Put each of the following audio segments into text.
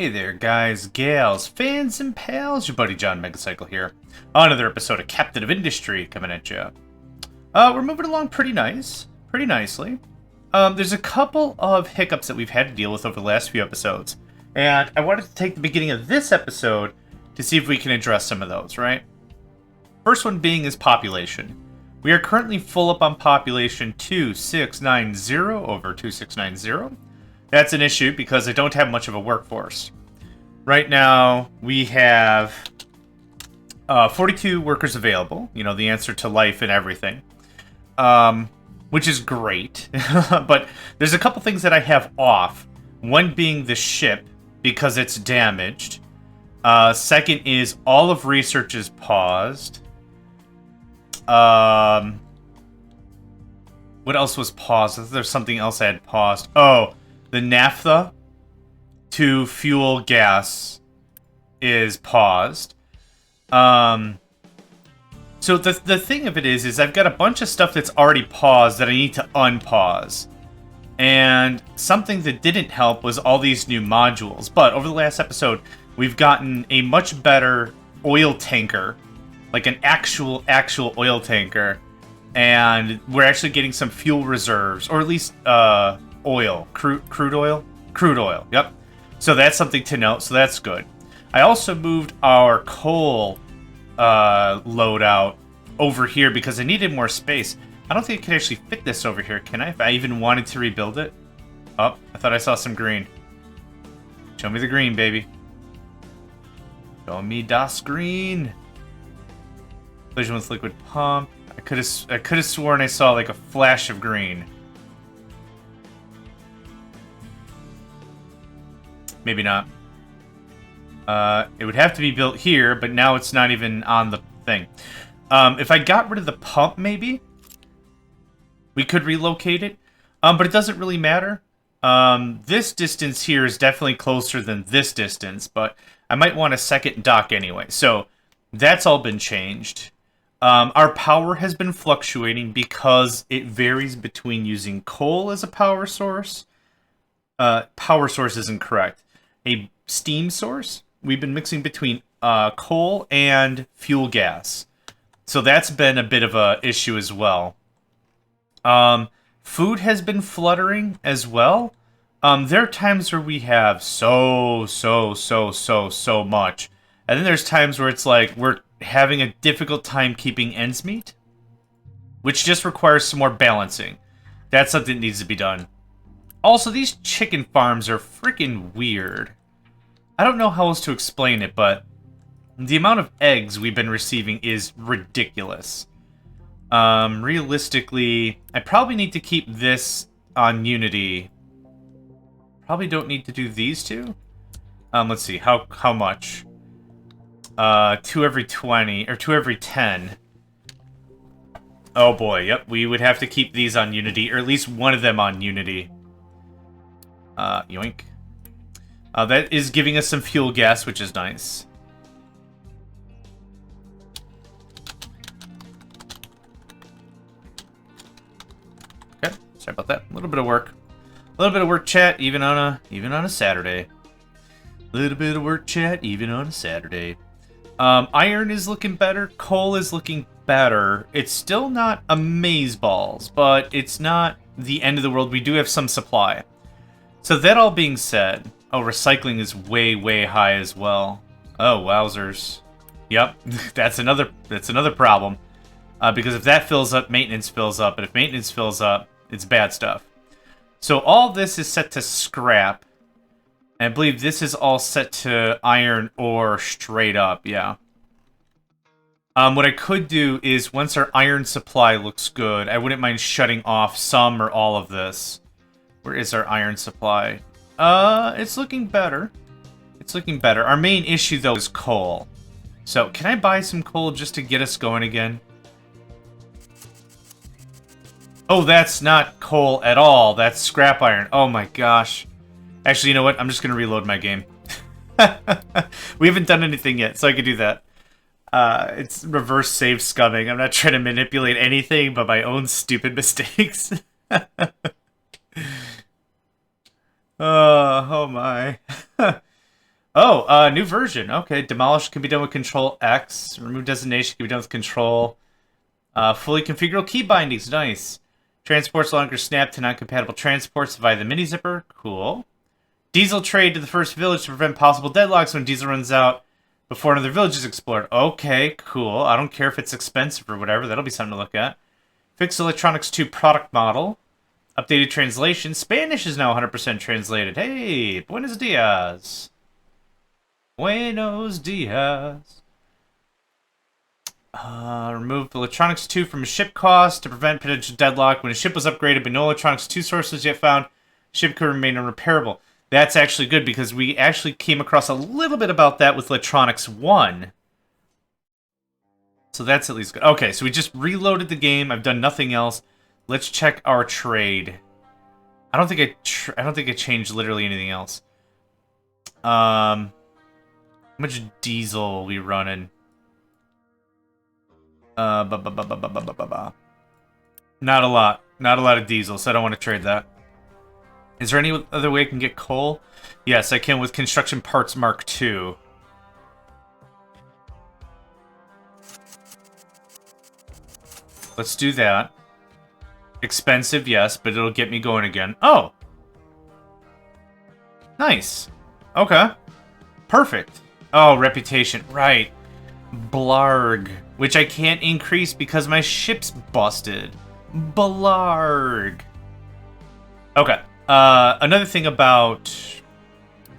Hey there, guys, gals, fans, and pals. Your buddy JohnMegacycle here. Another episode of Captain of Industry coming at you. We're moving along pretty nicely. There's a couple of hiccups that we've had to deal with over the last few episodes, and I wanted to take the beginning of this episode to see if we can address some of those, right? First one being is population. We are currently full up on population 2690 over 2690. That's an issue because I don't have much of a workforce. Right now, we have 42 workers available. You know, the answer to life and everything. Which is great. But there's a couple things that I have off. One being the ship, because it's damaged. Second is all of research is paused. What else was paused? There's something else I had paused. Oh, the naphtha to fuel gas is paused. So the thing of it is I've got a bunch of stuff that's already paused that I need to unpause. And something that didn't help was all these new modules. But over the last episode, we've gotten a much better oil tanker. Like an actual oil tanker. And we're actually getting some fuel reserves. Or at least, oil. Crude oil? Crude oil, yep. So that's something to note, so that's good. I also moved our coal loadout over here because I needed more space. I don't think I can actually fit this over here, can I? If I even wanted to rebuild it. Oh, I thought I saw some green. Show me the green, baby. Show me das green. Collision with liquid pump. I could have sworn I saw like a flash of green. Maybe not. It would have to be built here, but now it's not even on the thing. If I got rid of the pump, maybe we could relocate it. But it doesn't really matter. This distance here is definitely closer than this distance, but I might want a second dock anyway. So that's all been changed. Our power has been fluctuating because it varies between using coal as a power source. Power source isn't correct. A steam source. We've been mixing between coal and fuel gas. So that's been a bit of a issue as well. Food has been fluttering as well. There are times where we have so much. And then there's times where it's like we're having a difficult time keeping ends meet. Which just requires some more balancing. That's something that needs to be done. Also, these chicken farms are freaking weird. I don't know how else to explain it, but the amount of eggs we've been receiving is ridiculous. Realistically, I probably need to keep this on Unity. Probably don't need to do these two. Let's see, how much? 2 every 20, or 2 every 10. Oh boy, yep, we would have to keep these on Unity, or at least one of them on Unity. Yoink. That is giving us some fuel gas, which is nice. Okay, sorry about that. A little bit of work. A little bit of work, chat, even on a Saturday. A little bit of work, chat, even on a Saturday. Iron is looking better. Coal is looking better. It's still not amazeballs, but it's not the end of the world. We do have some supply. So that all being said, oh, recycling is way high as well. Oh, wowzers. Yep, that's another problem. Because if that fills up, maintenance fills up, and if maintenance fills up, it's bad stuff. So all this is set to scrap, and I believe this is all set to iron ore straight up, yeah. What I could do is, once our iron supply looks good, I wouldn't mind shutting off some or all of this. Where is our iron supply? It's looking better. It's looking better. Our main issue, though, is coal. So, can I buy some coal just to get us going again? Oh, that's not coal at all. That's scrap iron. Oh my gosh. Actually, you know what? I'm just going to reload my game. We haven't done anything yet, so I could do that. It's reverse save scumming. I'm not trying to manipulate anything but my own stupid mistakes. Oh my. Oh, new version. Okay, demolish can be done with Control X. Remove designation can be done with Control. Fully configurable key bindings. Nice. Transports longer snap to non-compatible transports via the mini zipper. Cool. Diesel trade to the first village to prevent possible deadlocks when diesel runs out before another village is explored. Okay, cool. I don't care if it's expensive or whatever. That'll be something to look at. Fixed Electronics 2 product model. Updated translation. Spanish is now 100% translated. Hey, buenos dias. Buenos dias. Remove Electronics 2 from a ship cost to prevent potential deadlock. When a ship was upgraded but no Electronics 2 sources yet found, ship could remain unrepairable. That's actually good because we actually came across a little bit about that with Electronics 1. So that's at least good. Okay, so we just reloaded the game. I've done nothing else. Let's check our trade. I don't think I changed literally anything else. How much diesel are we running? Not a lot. Not a lot of diesel, so I don't want to trade that. Is there any other way I can get coal? Yes, I can with Construction Parts Mark II. Let's do that. Expensive, yes, but it'll get me going again. Oh! Nice. Okay. Perfect. Oh, reputation. Right. Blarg. Which I can't increase because my ship's busted. Blarg. Okay. Another thing about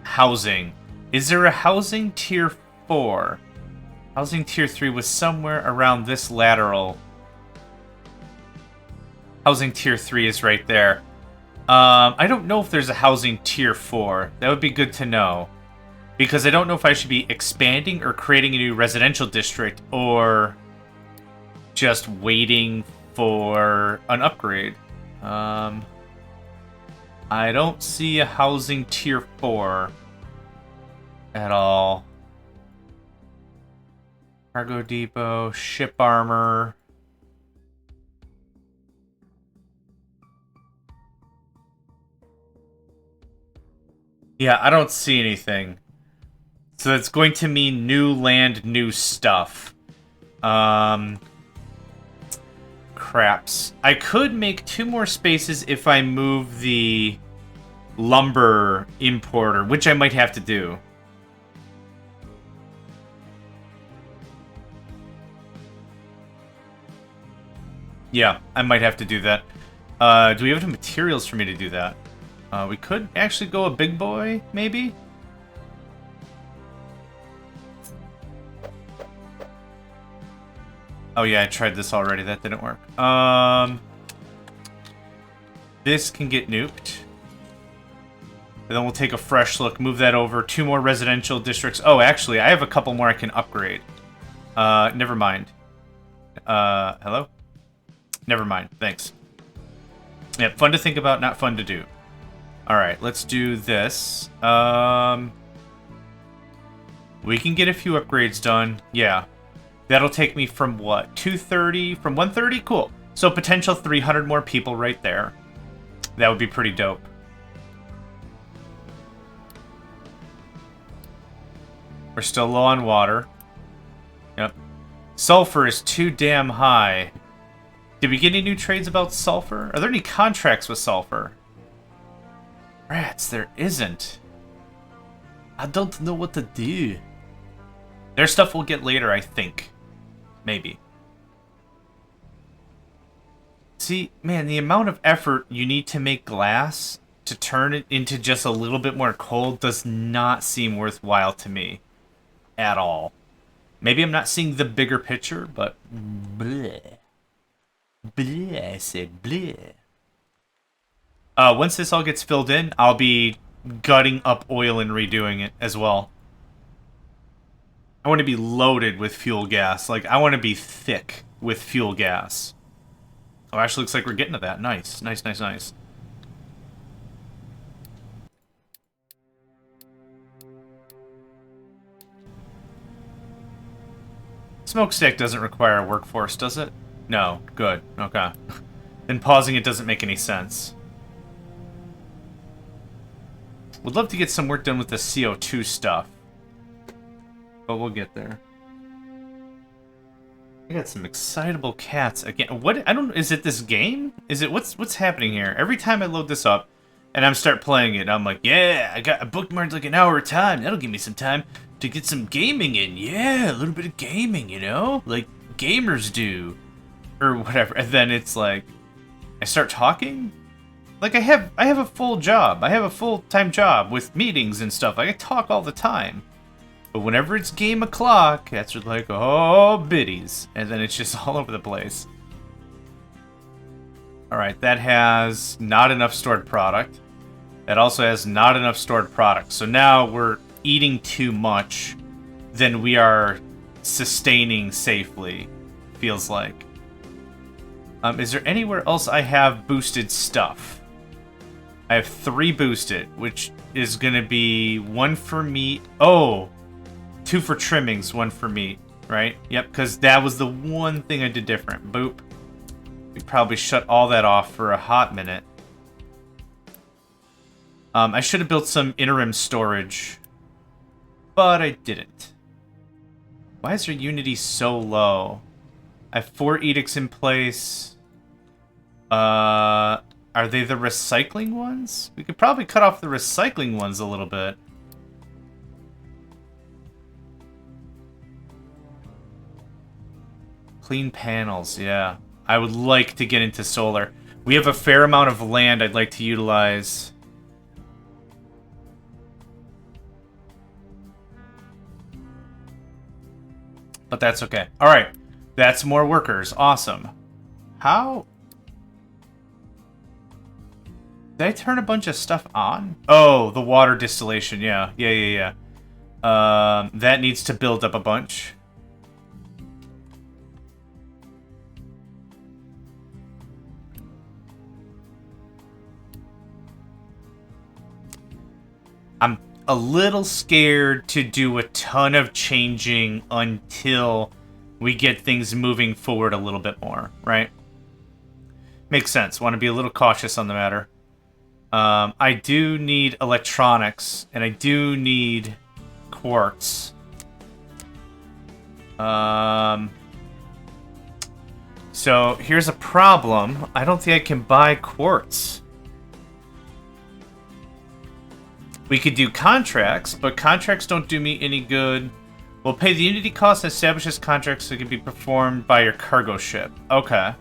housing. Is there a housing tier 4? Housing tier 3 was somewhere around this lateral. Housing tier 3 is right there. I don't know if there's a housing tier 4. That would be good to know. Because I don't know if I should be expanding or creating a new residential district or just waiting for an upgrade. I don't see a housing tier 4 at all. Cargo depot, ship armor. Yeah, I don't see anything. So it's going to mean new land, new stuff. Craps. I could make 2 more spaces if I move the lumber importer, which I might have to do. Yeah, I might have to do that. Do we have the materials for me to do that? We could actually go a big boy, maybe? Oh yeah, I tried this already. That didn't work. This can get nuked. And then we'll take a fresh look, move that over. 2 more residential districts. Oh, actually, I have a couple more I can upgrade. Never mind. Hello? Never mind. Thanks. Yeah, fun to think about, not fun to do. Alright, let's do this. We can get a few upgrades done. Yeah. That'll take me from what? 230? From 130? Cool. So potential 300 more people right there. That would be pretty dope. We're still low on water. Yep. Sulfur is too damn high. Did we get any new trades about sulfur? Are there any contracts with sulfur? Rats, there isn't. I don't know what to do. There's stuff we'll get later, I think. Maybe. See, man, the amount of effort you need to make glass to turn it into just a little bit more coal does not seem worthwhile to me. At all. Maybe I'm not seeing the bigger picture, but... bleh. Bleh, I said bleh. Once this all gets filled in, I'll be gutting up oil and redoing it as well. I want to be loaded with fuel gas. Like, I want to be thick with fuel gas. Oh, actually looks like we're getting to that. Nice, nice, nice, nice. Smokestack doesn't require a workforce, does it? No. Good. Okay. Then pausing it doesn't make any sense. Would love to get some work done with the CO2 stuff. But we'll get there. I got some excitable cats again. What? I don't. Is it this game? Is it what's happening here? Every time I load this up, and I start playing it, I'm like, yeah, I bookmarked like an hour of time. That'll give me some time to get some gaming in. Yeah, a little bit of gaming, you know, like gamers do, or whatever. And then it's like, I start talking. Like I have a full job. I have a full-time job with meetings and stuff. Like I talk all the time. But whenever it's game o'clock, that's just like, oh, biddies. And then it's just all over the place. Alright, that has not enough stored product. That also has not enough stored product. So now we're eating too much than we are sustaining safely, feels like. Is there anywhere else I have boosted stuff? I have 3 boosted, which is going to be 1 for meat. Oh! 2 for trimmings, 1 for meat, right? Yep, because that was the one thing I did different. Boop. We probably shut all that off for a hot minute. I should have built some interim storage, but I didn't. Why is our unity so low? I have 4 edicts in place. Are they the recycling ones? We could probably cut off the recycling ones a little bit. Clean panels, yeah. I would like to get into solar. We have a fair amount of land I'd like to utilize. But that's okay. Alright. That's more workers. Awesome. How? Did I turn a bunch of stuff on? Oh, the water distillation. Yeah. Yeah. That needs to build up a bunch. I'm a little scared to do a ton of changing until we get things moving forward a little bit more, right? Makes sense. Want to be a little cautious on the matter. I do need electronics, and I do need quartz. So here's a problem. I don't think I can buy quartz. We could do contracts, but contracts don't do me any good. We'll pay the unity cost and establish this contract so it can be performed by your cargo ship. Okay.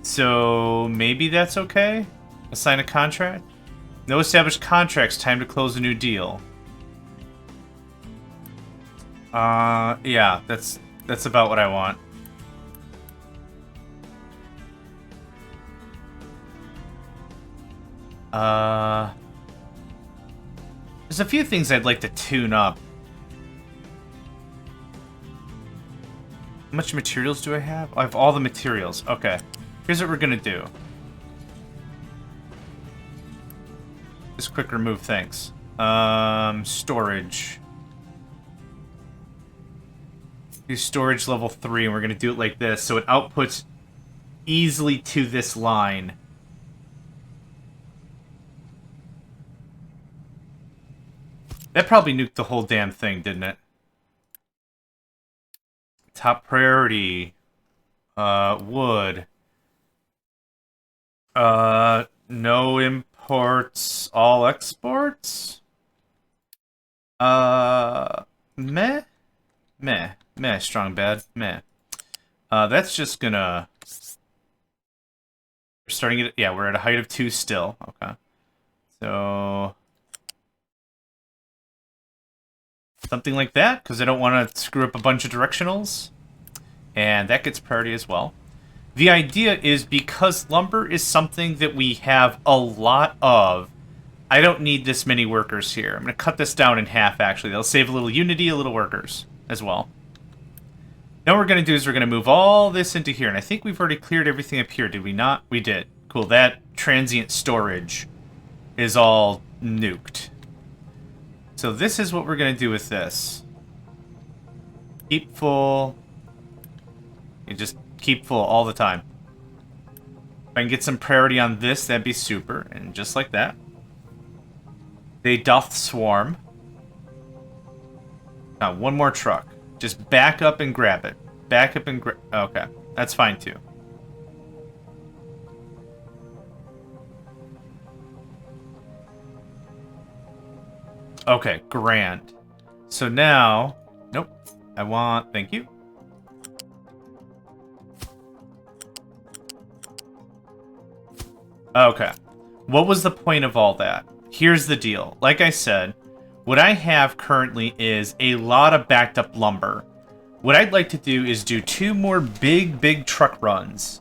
So maybe that's okay? Assign a contract? No established contracts. Time to close a new deal. Yeah, that's about what I want. There's a few things I'd like to tune up. How much materials do I have? I have all the materials. Okay. Here's what we're gonna do. Just quick remove things. Storage. Do storage level 3, and we're gonna do it like this, so it outputs easily to this line. That probably nuked the whole damn thing, didn't it? Top priority. Wood. No imports, all exports? Meh? Meh. Meh, strong bad. Meh. That's just gonna... We're starting at... Yeah, we're at a height of 2 still. Okay. So... something like that, because I don't want to screw up a bunch of directionals. And that gets priority as well. The idea is, because lumber is something that we have a lot of, I don't need this many workers here. I'm going to cut this down in half, actually. That'll save a little unity, a little workers as well. Now what we're going to do is we're going to move all this into here. And I think we've already cleared everything up here, did we not? We did. Cool, that transient storage is all nuked. So this is what we're going to do with this. Keep full. You just keep full all the time. If I can get some priority on this, that'd be super. And just like that. They doth swarm. Now, one more truck. Just back up and grab it. Back up and grab... Okay, that's fine too. Okay, grand. So now... Nope. I want... Thank you. Okay. What was the point of all that? Here's the deal. Like I said, what I have currently is a lot of backed up lumber. What I'd like to do is do 2 more big truck runs.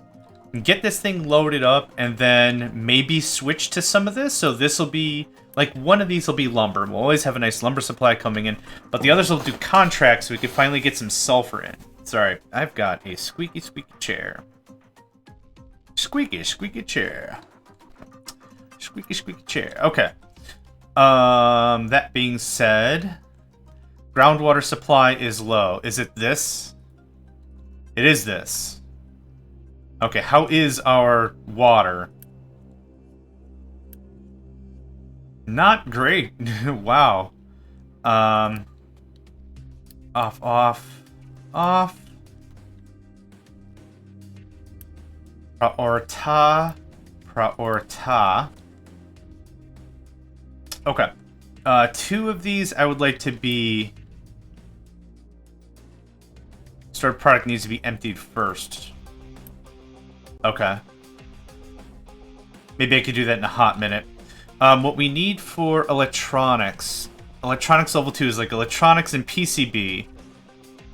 Get this thing loaded up and then maybe switch to some of this. So this will be, like, one of these will be lumber. We'll always have a nice lumber supply coming in. But the others will do contracts so we can finally get some sulfur in. Sorry, I've got a squeaky chair. Squeaky chair. Squeaky chair. Okay. That being said, groundwater supply is low. Is it this? It is this. Okay, how is our water? Not great. Wow. Off. Priorita. Okay. 2 of these I would like to be... Stored product needs to be emptied first. Okay. Maybe I could do that in a hot minute. What we need for electronics... Electronics level 2 is like electronics and PCB.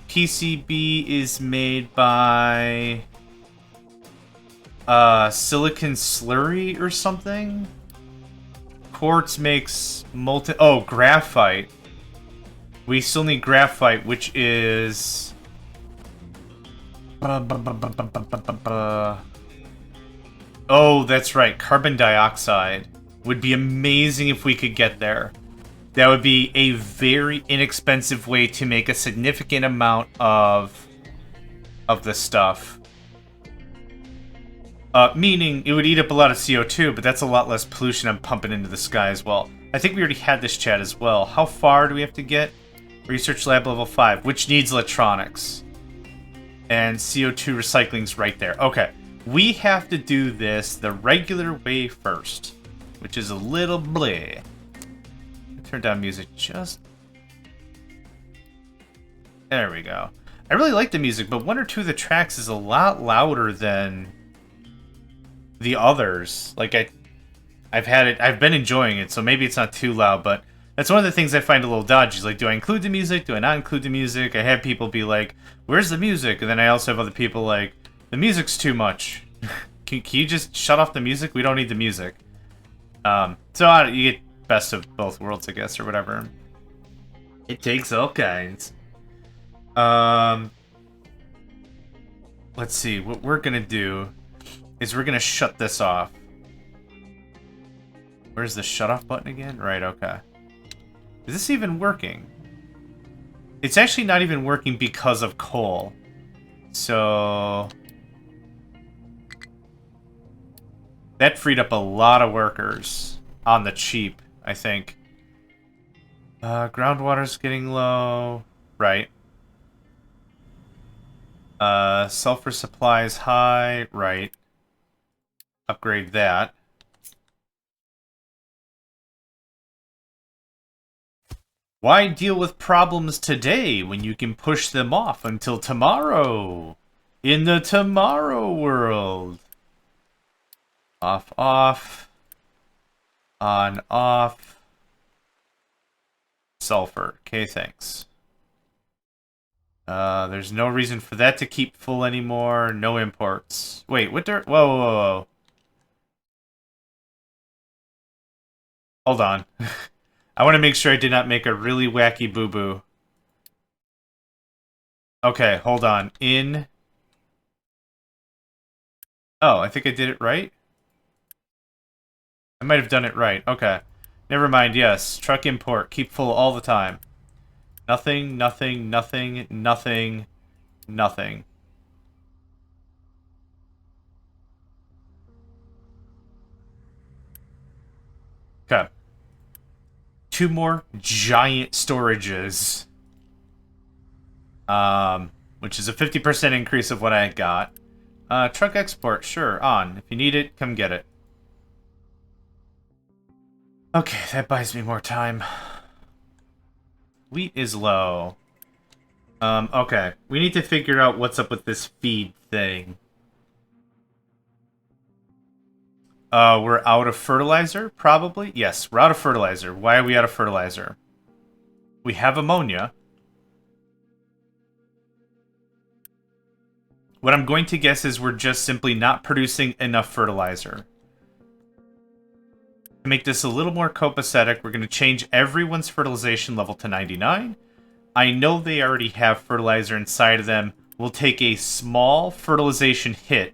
PCB is made by... silicon slurry or something? Quartz makes molten... Oh, graphite. We still need graphite, which is... Oh, that's right. Carbon dioxide. Would be amazing if we could get there. That would be a very inexpensive way to make a significant amount of the stuff. Meaning, it would eat up a lot of CO2, but that's a lot less pollution I'm pumping into the sky as well. I think we already had this chat as well. How far do we have to get? Research lab level 5, which needs electronics. And CO2 recycling's right there. Okay, we have to do this the regular way first, which is a little bleh. Turn down music just... There we go. I really like the music, but 1 or 2 of the tracks is a lot louder than... the others. Like I've been enjoying it, so maybe it's not too loud, but that's one of the things I find a little dodgy. Is like, do I include the music? Do I not include the music? I have people be like, where's the music? And then I also have other people like, the music's too much. can you just shut off the music? We don't need the music. So you get best of both worlds, I guess, or whatever. It takes all kinds. Let's see, what we're gonna do is we're gonna shut this off. Where's the shut off button again? Right, okay. Is this even working? It's actually not even working because of coal. So... that freed up a lot of workers on the cheap, I think. Groundwater's getting low. Right. Sulfur supply is high. Right. Upgrade that. Why deal with problems today when you can push them off until tomorrow? In the tomorrow world. Off, off. On, off. Sulfur. Okay, thanks. There's no reason for that to keep full anymore. No imports. Wait, what whoa, whoa, whoa. Hold on. I want to make sure I did not make a really wacky boo-boo. Okay, hold on. In... Oh, I think I did it right? I might have done it right. Okay. Never mind, yes. Truck import. Keep full all the time. Nothing, nothing, nothing, nothing, nothing. Okay. 2 more giant storages. which is a 50% increase of what I got. Truck export, sure, on. If you need it, come get it. Okay, that buys me more time. Wheat is low. Okay. We need to figure out what's up with this feed thing. We're out of fertilizer, probably? Yes, we're out of fertilizer. Why are we out of fertilizer? We have ammonia. What I'm going to guess is we're just simply not producing enough fertilizer. To make this a little more copacetic, we're going to change everyone's fertilization level to 99. I know they already have fertilizer inside of them. We'll take a small fertilization hit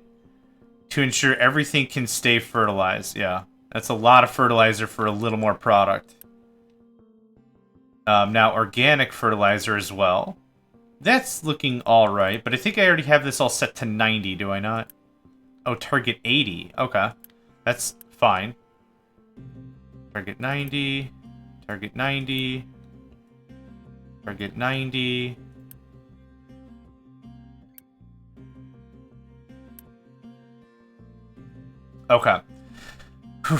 to ensure everything can stay fertilized. Yeah, that's a lot of fertilizer for a little more product. Now, organic fertilizer as well. That's looking alright, but I think I already have this all set to 90, do I not? Oh, target 80. Okay, that's fine. Target 90, target 90, target 90. Okay. Whew.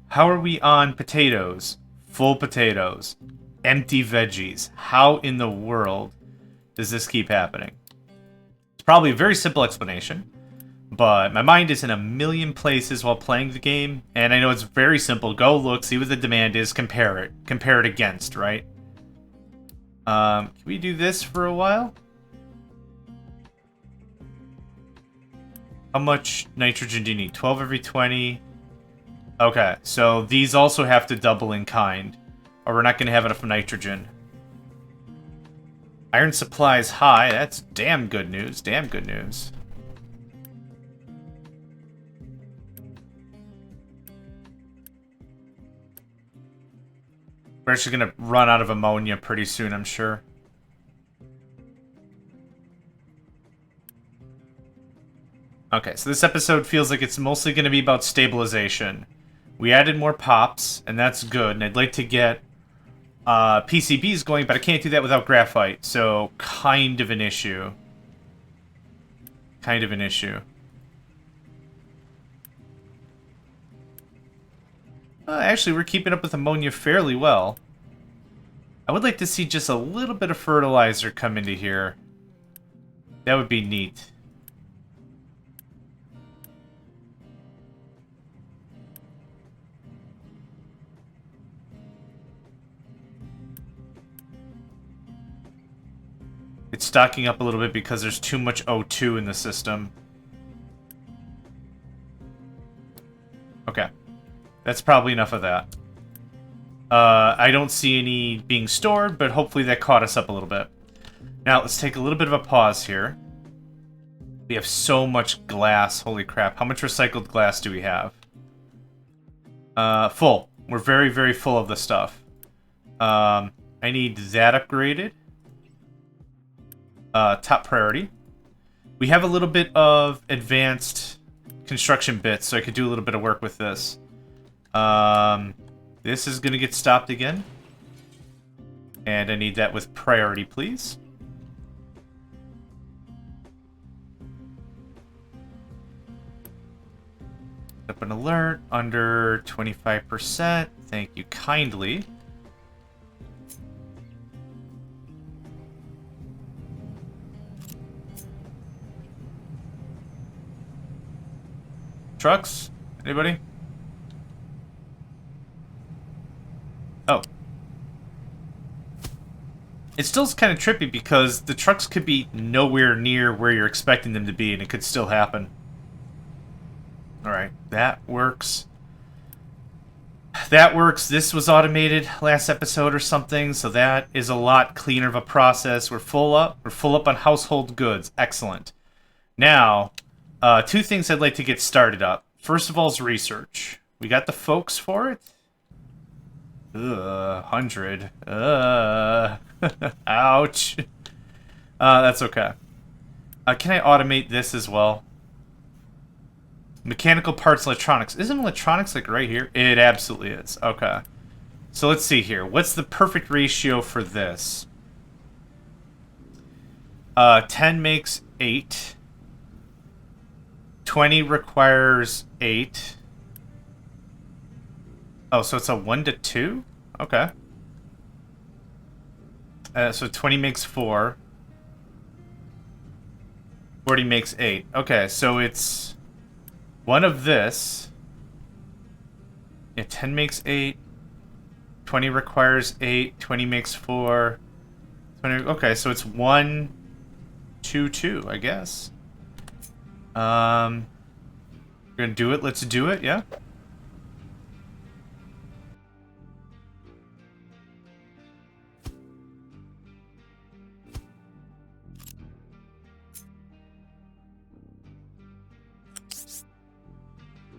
How are we on potatoes? Full potatoes. Empty veggies. How in the world does this keep happening? It's probably a very simple explanation, but my mind is in a million places while playing the game, and I know it's very simple. Go look, see what the demand is, compare it. Compare it against, right? Can we do this for a while? How much nitrogen do you need? 12 every 20. Okay, so these also have to double in kind, or we're not going to have enough nitrogen. Iron supply is high. That's damn good news. Damn good news. We're actually going to run out of ammonia pretty soon, I'm sure. Okay, so this episode feels like it's mostly going to be about stabilization. We added more pops, and that's good. And I'd like to get PCBs going, but I can't do that without graphite. So, kind of an issue. Kind of an issue. Actually, we're keeping up with ammonia fairly well. I would like to see just a little bit of fertilizer come into here. That would be neat. It's stocking up a little bit because there's too much O2 in the system. Okay. That's probably enough of that. I don't see any being stored, but hopefully that caught us up a little bit. Now, let's take a little bit of a pause here. We have so much glass. Holy crap. How much recycled glass do we have? Full. We're very, very full of the stuff. I need that upgraded. Top priority. We have a little bit of advanced construction bits, so I could do a little bit of work with this. This is going to get stopped again. And I need that with priority, please. Up an alert under 25%. Thank you kindly. Trucks? Anybody? Oh. It still is kind of trippy because the trucks could be nowhere near where you're expecting them to be, and it could still happen. Alright, that works. That works. This was automated last episode or something, so that is a lot cleaner of a process. We're full up. We're full up on household goods. Excellent. Now, two things I'd like to get started up. First of all is research. We got the folks for it. 100. Ouch. That's okay. Can I automate this as well? Mechanical parts, electronics. Isn't electronics like right here? It absolutely is. Okay. So let's see here. What's the perfect ratio for this? 10 makes 8. 20 requires 8. Oh, so it's a 1 to 2? Okay. So 20 makes 4. 40 makes 8. Okay, so it's one of this. Yeah, 10 makes 8. 20 requires 8. 20 makes 4. 20, okay, so it's 1, 2, 2, I guess. We're gonna do it. Let's do it, yeah?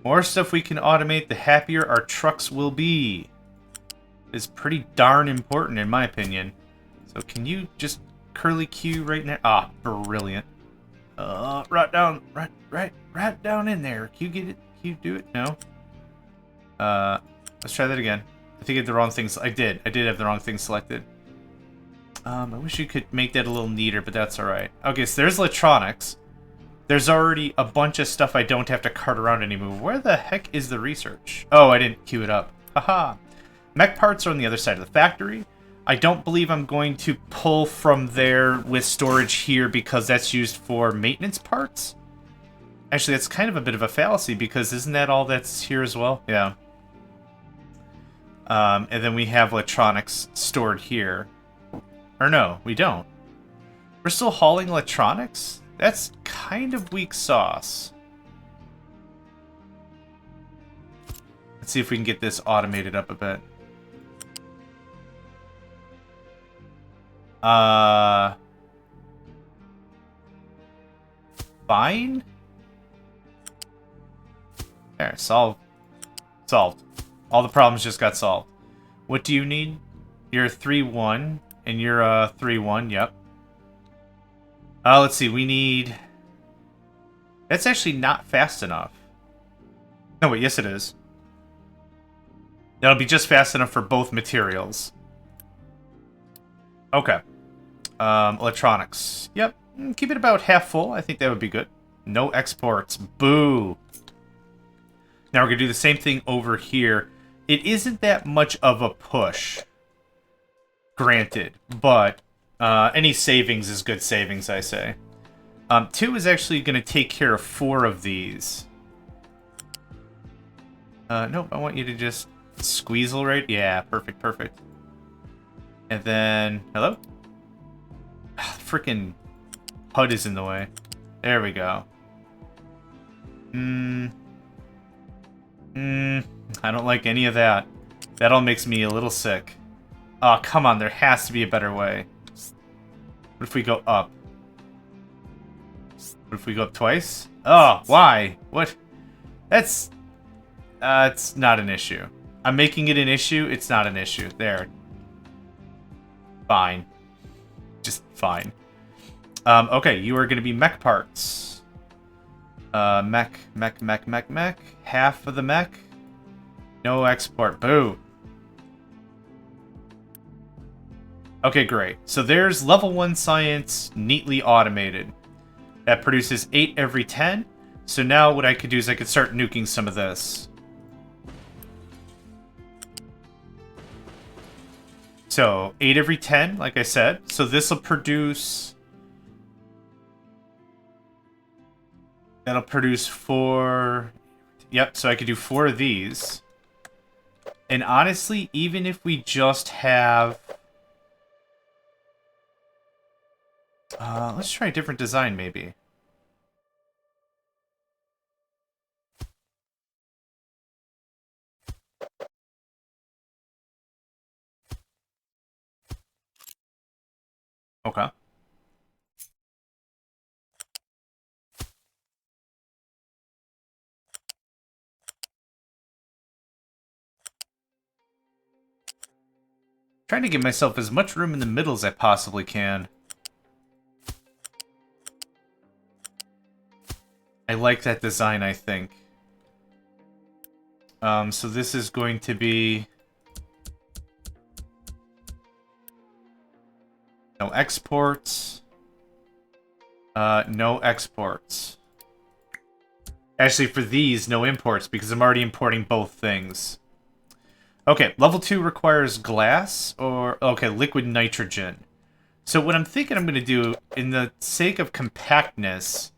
More stuff we can automate, the happier our trucks will be. It's pretty darn important, in my opinion. So can you just curly Q right now? Ah, brilliant. Right down in there. Q, get it? Q, do it? No. Let's try that again. I think I had the wrong things. I did have the wrong thing selected. I wish you could make that a little neater, but that's alright. Okay, so there's electronics. There's already a bunch of stuff I don't have to cart around anymore. Where the heck is the research? Oh, I didn't queue it up. Haha. Mech parts are on the other side of the factory. I don't believe I'm going to pull from there with storage here because that's used for maintenance parts. Actually, that's kind of a bit of a fallacy because isn't that all that's here as well? Yeah. And then we have electronics stored here. Or no, we don't. We're still hauling electronics? That's kind of weak sauce. Let's see if we can get this automated up a bit. Fine? There, solved. Solved. All the problems just got solved. What do you need? You're 3-1, and you're 3-1, yep. Let's see, we need... That's actually not fast enough. No, wait, yes it is. That'll be just fast enough for both materials. Okay. Electronics. Yep, keep it about half full. I think that would be good. No exports. Boo! Now we're going to do the same thing over here. It isn't that much of a push. Granted, but... any savings is good savings, I say. 2 is actually going to take care of 4 of these. Nope, I want you to just squeezle right... Yeah, perfect, perfect. And then... Hello? Freaking HUD is in the way. There we go. I don't like any of that. That all makes me a little sick. Oh, come on, there has to be a better way. What if we go up? What if we go up twice? Oh, why? What? That's... it's not an issue. I'm making it an issue, it's not an issue. There. Fine. Just fine. Okay, you are going to be mech parts. Mech. Half of the mech. No export. Boo. Okay, great. So there's level 1 science neatly automated. That produces 8 every 10. So now what I could do is I could start nuking some of this. So 8 every 10, like I said. So this will produce... That'll produce 4... Yep, so I could do 4 of these. And honestly, even if we just have... let's try a different design, maybe. Okay. Trying to give myself as much room in the middle as I possibly can. I like that design, I think. So this is going to be... No exports. No exports. Actually, for these, no imports, because I'm already importing both things. Okay, level 2 requires glass, or... Okay, liquid nitrogen. So what I'm thinking I'm going to do, in the sake of compactness,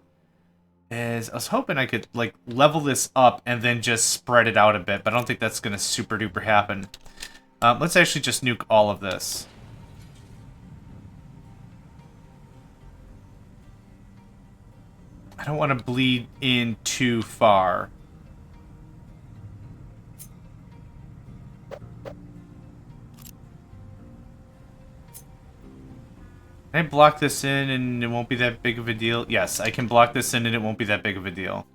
is... I was hoping I could, like, level this up and then just spread it out a bit, but I don't think that's going to super duper happen. Let's actually just nuke all of this. I don't want to bleed in too far. Can I block this in and it won't be that big of a deal? Yes, I can block this in and it won't be that big of a deal.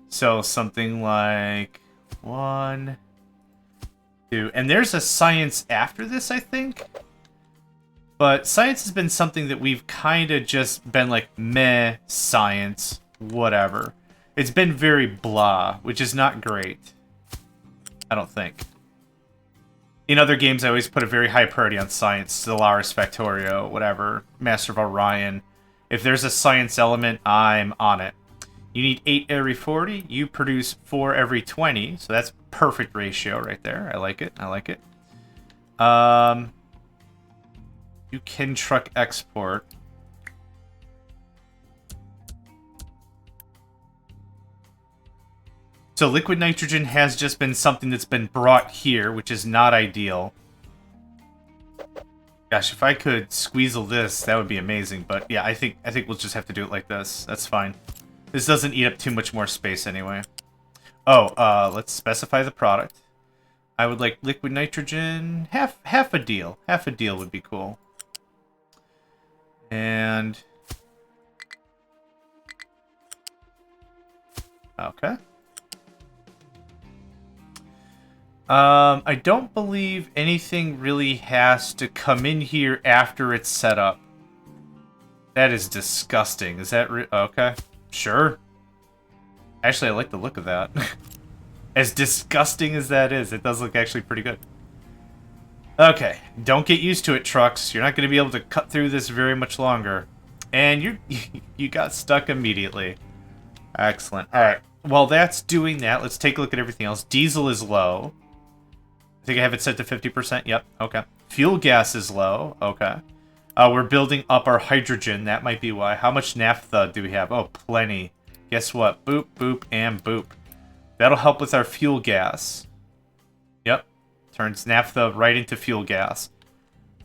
So something like 1, 2. And there's a science after this, I think. But science has been something that we've kind of just been like, meh, science, whatever. It's been very blah, which is not great. I don't think. In other games, I always put a very high priority on science. Stellaris, Factorio, whatever. Master of Orion. If there's a science element, I'm on it. You need 8 every 40. You produce 4 every 20. So that's perfect ratio right there. I like it. I like it. You can truck export. So liquid nitrogen has just been something that's been brought here, which is not ideal. Gosh, if I could squeezle this, that would be amazing. But yeah, I think we'll just have to do it like this. That's fine. This doesn't eat up too much more space anyway. Oh, let's specify the product. I would like liquid nitrogen. Half a deal. Half a deal would be cool. And okay. I don't believe anything really has to come in here after it's set up. That is disgusting. Is that okay? Sure. Actually, I like the look of that. As disgusting as that is, it does look actually pretty good. Okay, don't get used to it, trucks. You're not going to be able to cut through this very much longer. And you got stuck immediately. Excellent. All right. While that's doing that, let's take a look at everything else. Diesel is low. I think I have it set to 50%. Yep. Okay. Fuel gas is low. Okay. We're building up our hydrogen. That might be why. How much naphtha do we have? Oh, plenty. Guess what? Boop, boop, and boop. That'll help with our fuel gas. Yep. Turns naphtha right into fuel gas.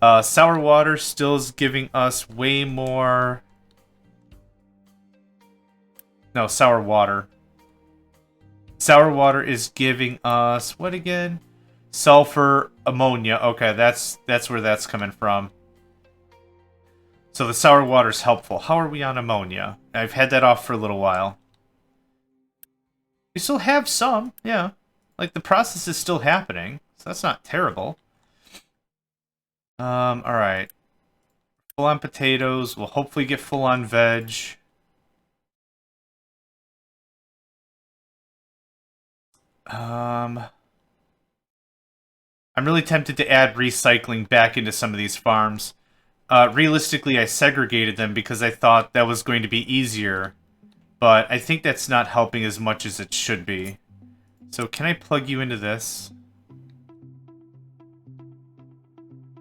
Sour water still is giving us way more... No, sour water. Sour water is giving us... What again? Sulfur, ammonia. Okay, that's where that's coming from. So the sour water is helpful. How are we on ammonia? I've had that off for a little while. We still have some, yeah. Like, the process is still happening, so that's not terrible. Alright. Full on potatoes. We'll hopefully get full on veg. I'm really tempted to add recycling back into some of these farms. Realistically, I segregated them because I thought that was going to be easier. But I think that's not helping as much as it should be. So can I plug you into this?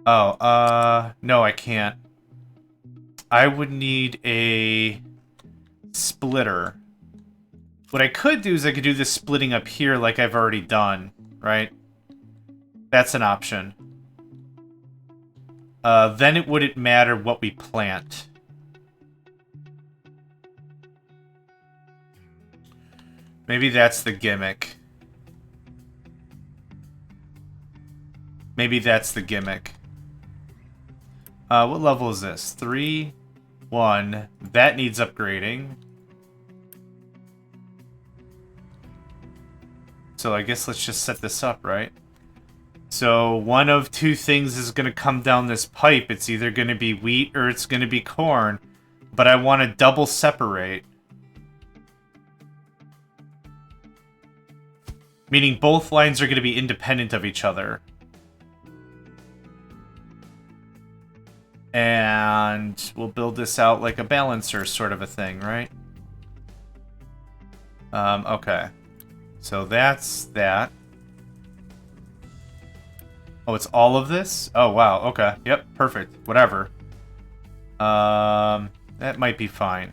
Oh, no, I can't. I would need a splitter. What I could do is I could do this splitting up here like I've already done, right? That's an option. Then it wouldn't matter what we plant. Maybe that's the gimmick. Maybe that's the gimmick. What level is this? 3, 1. That needs upgrading. So I guess let's just set this up, right? So one of two things is going to come down this pipe. It's either going to be wheat or it's going to be corn. But I want to double separate. Meaning both lines are going to be independent of each other. And we'll build this out like a balancer sort of a thing, right? Okay. So that's that. Oh, it's all of this? Oh, wow. Okay. Yep, perfect. Whatever. That might be fine.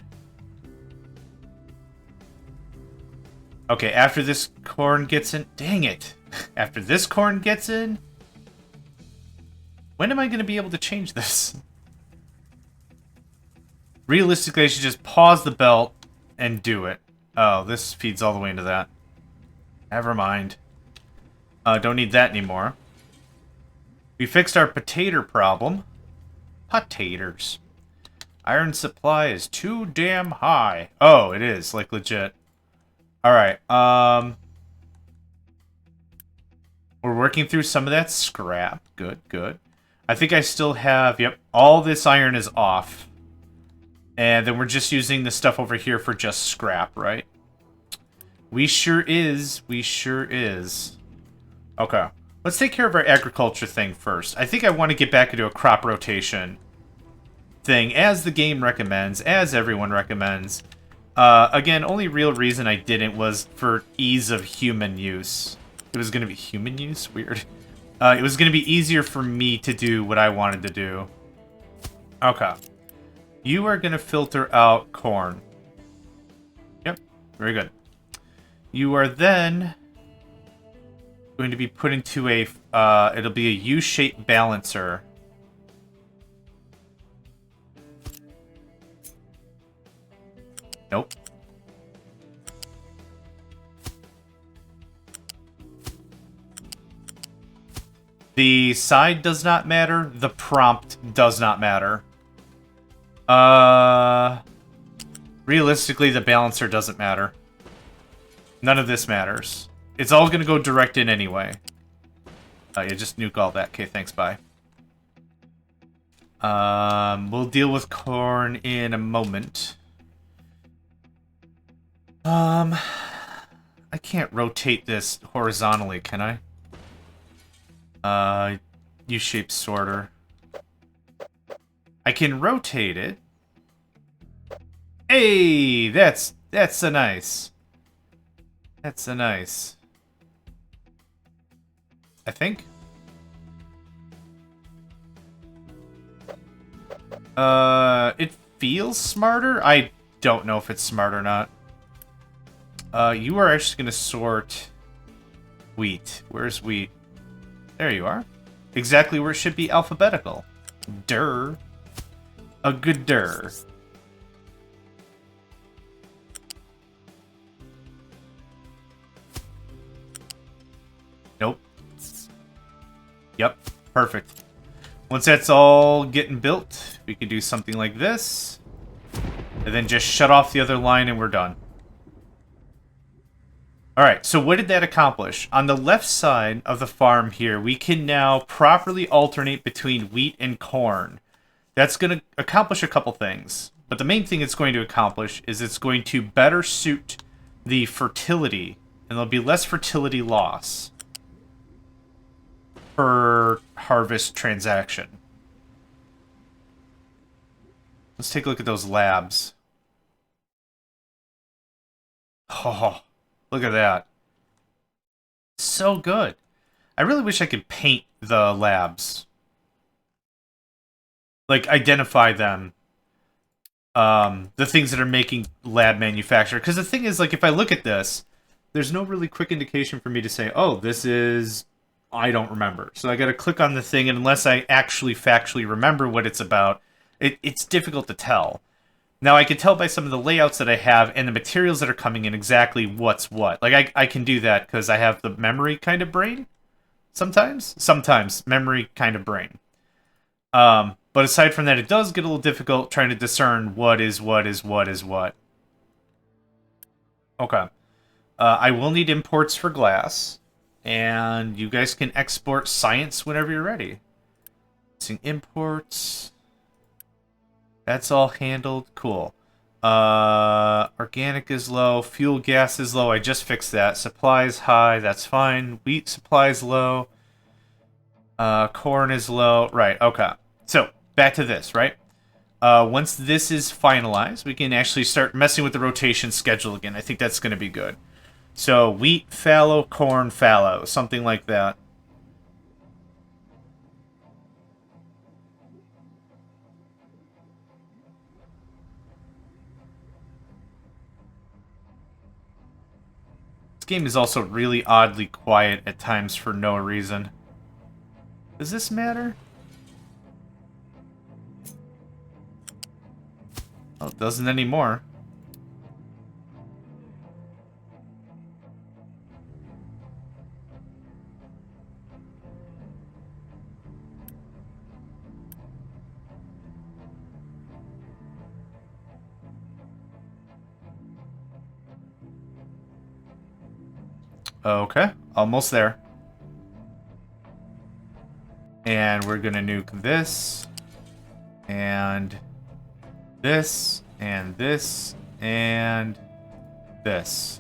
Okay, after this corn gets in... Dang it! After this corn gets in... When am I going to be able to change this? Realistically, I should just pause the belt and do it. Oh, this feeds all the way into that. Never mind. Don't need that anymore. We fixed our potato problem. Potatoes. Iron supply is too damn high. Oh, it is, like legit. Alright, we're working through some of that scrap. Good, good. I think I still have, yep, all this iron is off. And then we're just using the stuff over here for just scrap, right? We sure is. We sure is. Okay. Let's take care of our agriculture thing first. I think I want to get back into a crop rotation thing, as the game recommends, as everyone recommends. Again, only real reason I didn't was for ease of human use. It was going to be human use? Weird. It was going to be easier for me to do what I wanted to do. Okay. You are going to filter out corn. Yep, very good. You are then going to be put into a, it'll be a U-shaped balancer. Nope. The side does not matter. The prompt does not matter. Realistically, the balancer doesn't matter. None of this matters. It's all gonna go direct in anyway. Yeah, just nuke all that. Okay, thanks, bye. We'll deal with corn in a moment. I can't rotate this horizontally, can I? U-shaped sorter. I can rotate it. Hey, that's a nice. That's a nice. I think. It feels smarter. I don't know if it's smart or not. You are actually going to sort wheat. Where's wheat? There you are. Exactly where it should be alphabetical. Durr. A good durr. Nope. Yep. Perfect. Once that's all getting built, we can do something like this. And then just shut off the other line and we're done. Alright, so what did that accomplish? On the left side of the farm here, we can now properly alternate between wheat and corn. That's going to accomplish a couple things. But the main thing it's going to accomplish is it's going to better suit the fertility. And there'll be less fertility loss per harvest transaction. Let's take a look at those labs. Oh, look at that. So good. I really wish I could paint the labs. Like, identify them. The things that are making lab manufacture. Because the thing is, like, if I look at this, there's no really quick indication for me to say, oh, this is... I don't remember. So I gotta click on the thing, and unless I actually factually remember what it's about, it's difficult to tell. Now, I can tell by some of the layouts that I have and the materials that are coming in exactly what's what. Like, I can do that because I have the memory kind of brain. Sometimes. Sometimes. Memory kind of brain. But aside from that, it does get a little difficult trying to discern what is what is what is what. Okay. I will need imports for glass. And you guys can export science whenever you're ready. Using imports. That's all handled. Cool. Organic is low. Fuel gas is low. I just fixed that. Supply is high. That's fine. Wheat supply is low. Corn is low. Right, okay. So, back to this, right? Once this is finalized, we can actually start messing with the rotation schedule again. I think that's going to be good. So, wheat, fallow, corn, fallow. Something like that. This game is also really oddly quiet at times for no reason. Does this matter? Well, it doesn't anymore. Okay, almost there. And we're gonna nuke this, and this, and this, and this.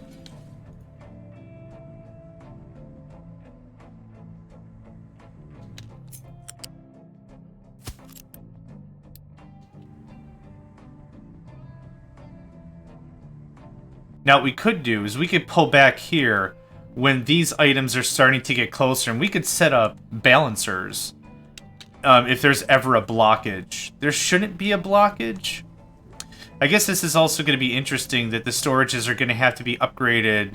Now, what we could do is we could pull back here when these items are starting to get closer, and we could set up balancers if there's ever a blockage. There shouldn't be a blockage. I guess this is also going to be interesting that the storages are going to have to be upgraded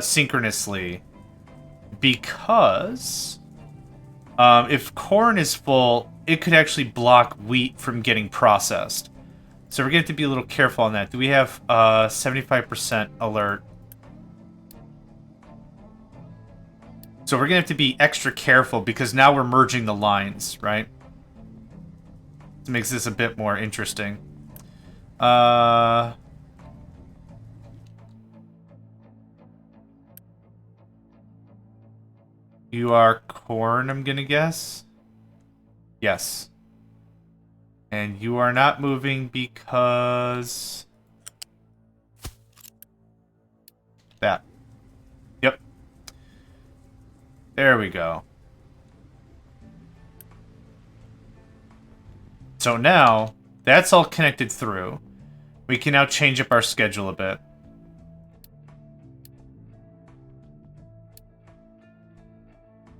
synchronously, because if corn is full, it could actually block wheat from getting processed. So we're going to have to be a little careful on that. Do we have 75% alert? So we're going to have to be extra careful because now we're merging the lines, right? This makes this a bit more interesting. You are corn, I'm going to guess? Yes. And you are not moving because... that. Yep. There we go. So now, that's all connected through. We can now change up our schedule a bit.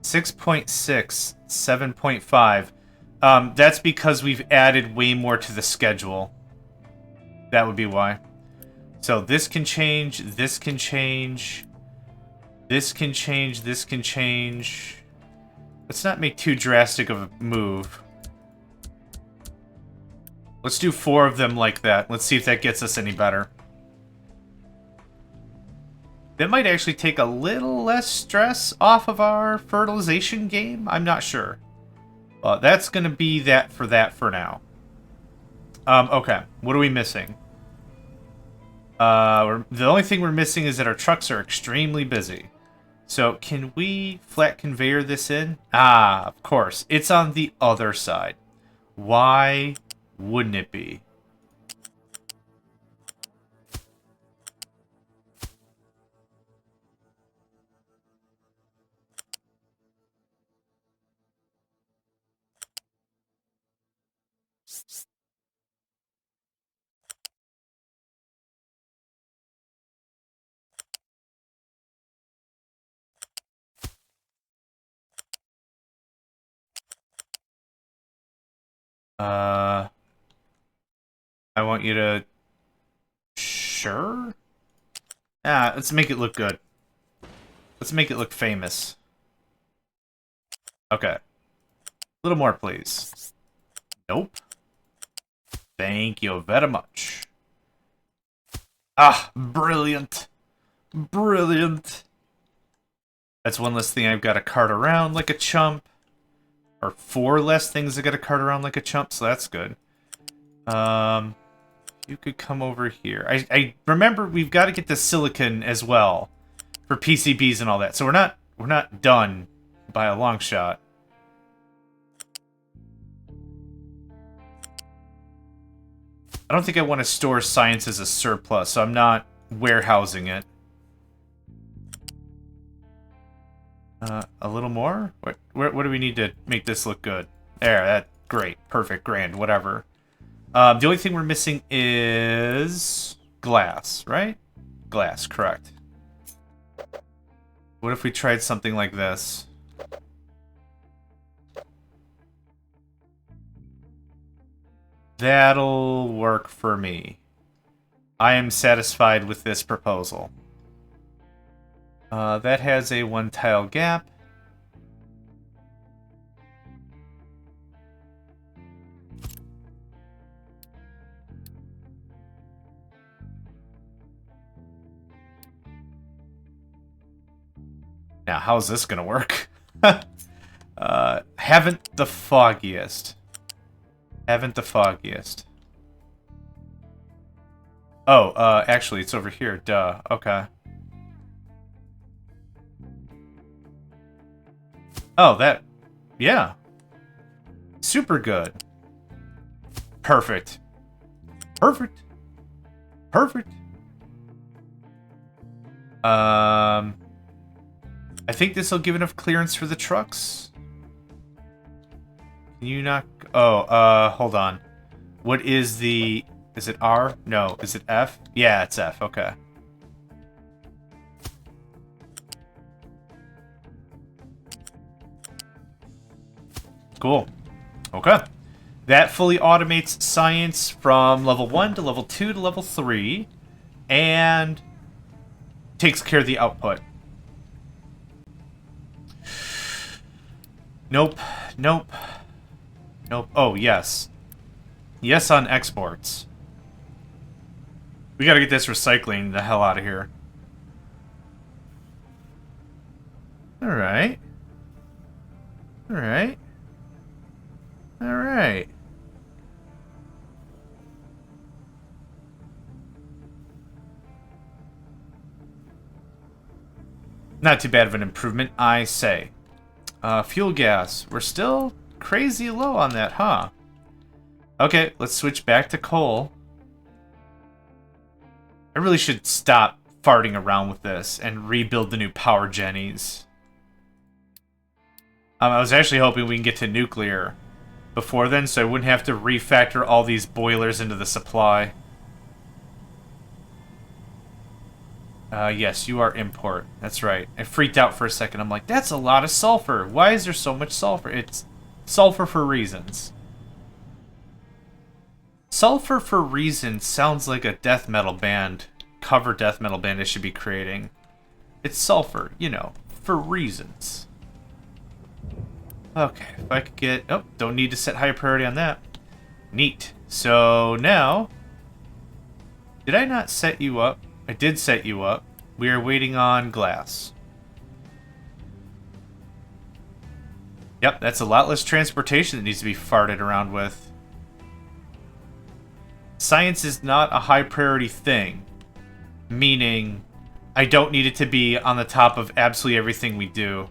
.6, 7.5. That's because we've added way more to the schedule. That would be why. So this can change, this can change, this can change, this can change. Let's not make too drastic of a move. Let's do 4 of them like that. Let's see if that gets us any better. That might actually take a little less stress off of our fertilization game. I'm not sure. That's going to be that for now. Okay. What are we missing? The only thing we're missing is that our trucks are extremely busy. So, can we flat conveyor this in? Ah, of course. It's on the other side. Why wouldn't it be? I want you to... Sure? Ah, let's make it look good. Let's make it look famous. Okay. A little more, please. Nope. Thank you very much. Ah, brilliant. Brilliant. That's one less thing I've got to cart around like a chump. Or 4 less things I got to cart around like a chump, so that's good. You could come over here. I remember we've got to get the silicon as well for PCBs and all that. So we're not done by a long shot. I don't think I want to store science as a surplus, so I'm not warehousing it. A little more? What do we need to make this look good? There, Great. Perfect. Grand. Whatever. The only thing we're missing is glass, right? Glass, correct. What if we tried something like this? That'll work for me. I am satisfied with this proposal. That has a 1-tile gap. Now, how's this gonna work? Haven't the foggiest. Haven't the foggiest. Oh, actually, it's over here. Duh. Okay. Oh, that... Yeah. Super good. Perfect. Perfect. Perfect. I think this will give enough clearance for the trucks. Can you not... Oh, hold on. What is the... Is it R? No. Is it F? Yeah, it's F. Okay. Cool. Okay. That fully automates science from level 1 to level 2 to level 3. And takes care of the output. Nope. Nope. Nope. Oh, yes. Yes on exports. We gotta get this recycling the hell out of here. Alright. Alright. Alright. Not too bad of an improvement, I say. Fuel gas. We're still crazy low on that, huh? Okay, let's switch back to coal. I really should stop farting around with this and rebuild the new power gennies. I was actually hoping we can get to nuclear before then, so I wouldn't have to refactor all these boilers into the supply. Yes, you are import. That's right. I freaked out for a second. I'm like, that's a lot of sulfur. Why is there so much sulfur? It's sulfur for reasons. Sulfur for Reasons sounds like a death metal band, cover death metal band I should be creating. It's sulfur, you know, for reasons. Okay, if I could get... Oh, don't need to set high priority on that. Neat. So now... Did I not set you up? I did set you up. We are waiting on glass. Yep, that's a lot less transportation that needs to be farted around with. Science is not a high priority thing, meaning I don't need it to be on the top of absolutely everything we do.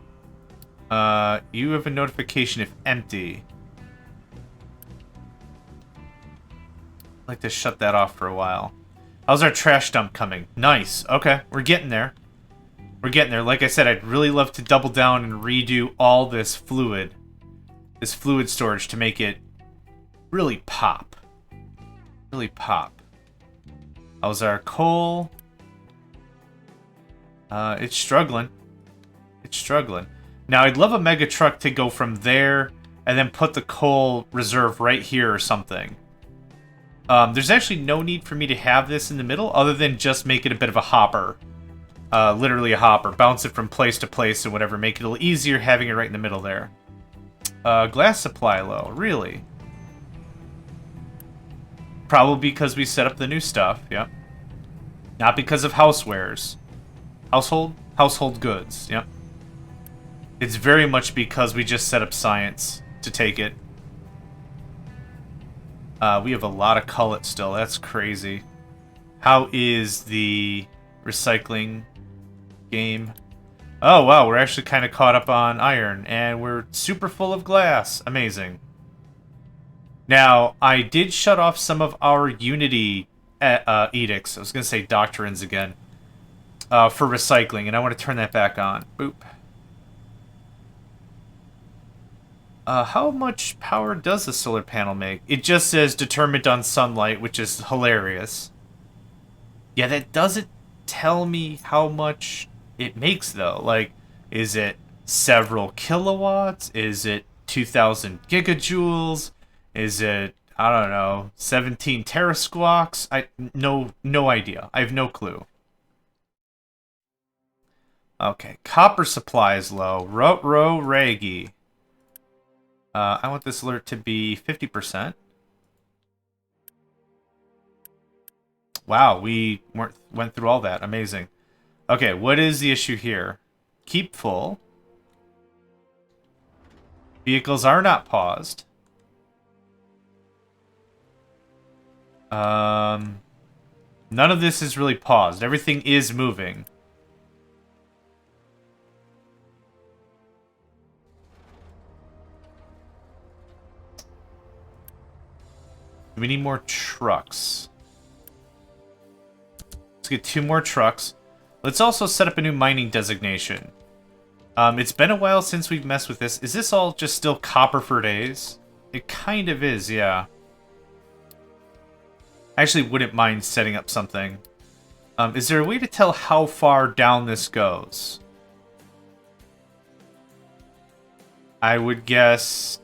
You have a notification if empty. I'd like to shut that off for a while. How's our trash dump coming? Nice. Okay, we're getting there. We're getting there. Like I said, I'd really love to double down and redo all this fluid storage to make it really pop. Really pop. How's our coal? It's struggling. It's struggling. Now, I'd love a mega truck to go from there and then put the coal reserve right here or something. There's actually no need for me to have this in the middle other than just make it a bit of a hopper. Literally a hopper. Bounce it from place to place and whatever. Make it a little easier having it right in the middle there. Glass supply low. Really? Probably because we set up the new stuff. Yep. Not because of housewares. Household goods. Yep. It's very much because we just set up science to take it. We have a lot of cullet still. That's crazy. How is the recycling game? Oh, wow. We're actually kind of caught up on iron. And we're super full of glass. Amazing. Now, I did shut off some of our Unity edicts. I was going to say doctrines again. For recycling. And I want to turn that back on. Boop. How much power does the solar panel make? It just says determined on sunlight, which is hilarious. Yeah, that doesn't tell me how much it makes, though. Like, is it several kilowatts? Is it 2,000 gigajoules? Is it, I don't know, 17 terasquawks? No idea. I have no clue. Okay, copper supply is low. Raggy. I want this alert to be 50%. Wow, we went through all that. Amazing. Okay, what is the issue here? Keep full. Vehicles are not paused. None of this is really paused. Everything is moving. We need more trucks. Let's get 2 more trucks. Let's also set up a new mining designation. It's been a while since we've messed with this. Is this all just still copper for days? It kind of is, yeah. I actually wouldn't mind setting up something. Is there a way to tell how far down this goes? I would guess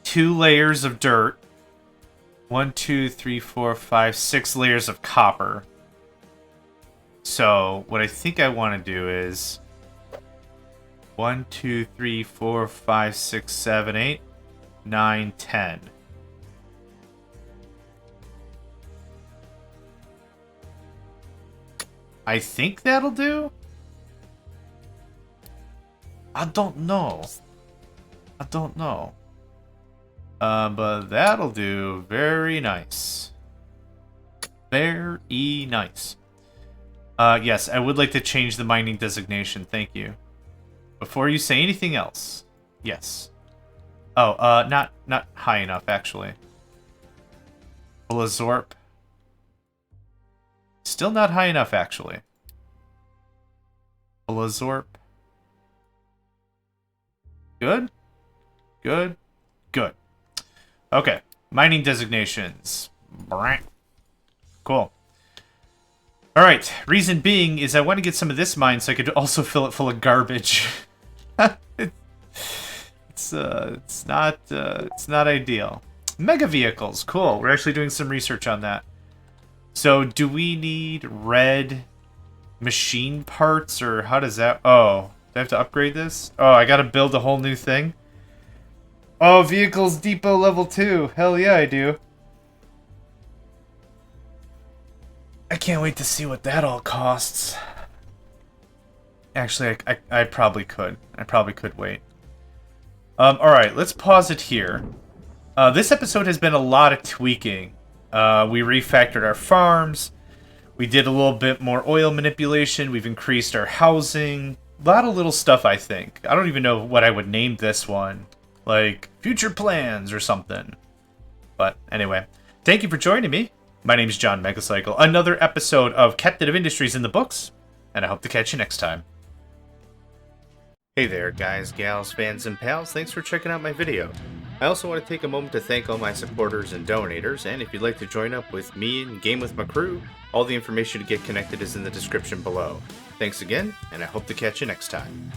2 layers of dirt. 1, 2, 3, 4, 5, 6 layers of copper. So, what I think I want to do is 1, 2, 3, 4, 5, 6, 7, 8, 9, 10. I think that'll do? I don't know. But that'll do. Very nice. Very nice. Yes, I would like to change the mining designation. Thank you. Before you say anything else. Yes. Oh, not high enough, actually. Blazorp. Still not high enough, actually. Blazorp. Good? Good? Good. Okay. Mining designations. Cool. Alright. Reason being is I want to get some of this mine so I could also fill it full of garbage. It's not ideal. Megavehicles. Cool. We're actually doing some research on that. So, do we need red machine parts, or how does that... Oh, do I have to upgrade this? Oh, I gotta build a whole new thing? Oh, Vehicles Depot level 2. Hell yeah, I do. I can't wait to see what that all costs. Actually, I probably could. I probably could wait. Alright, let's pause it here. This episode has been a lot of tweaking. We refactored our farms. We did a little bit more oil manipulation. We've increased our housing. A lot of little stuff, I think. I don't even know what I would name this one. Like, future plans or something. But anyway, thank you for joining me. My name is JohnMegacycle. Another episode of Captive Industries in the books. And I hope to catch you next time. Hey there, guys, gals, fans, and pals. Thanks for checking out my video. I also want to take a moment to thank all my supporters and donators, and if you'd like to join up with me and game with my crew, all the information to get connected is in the description below. Thanks again, and I hope to catch you next time.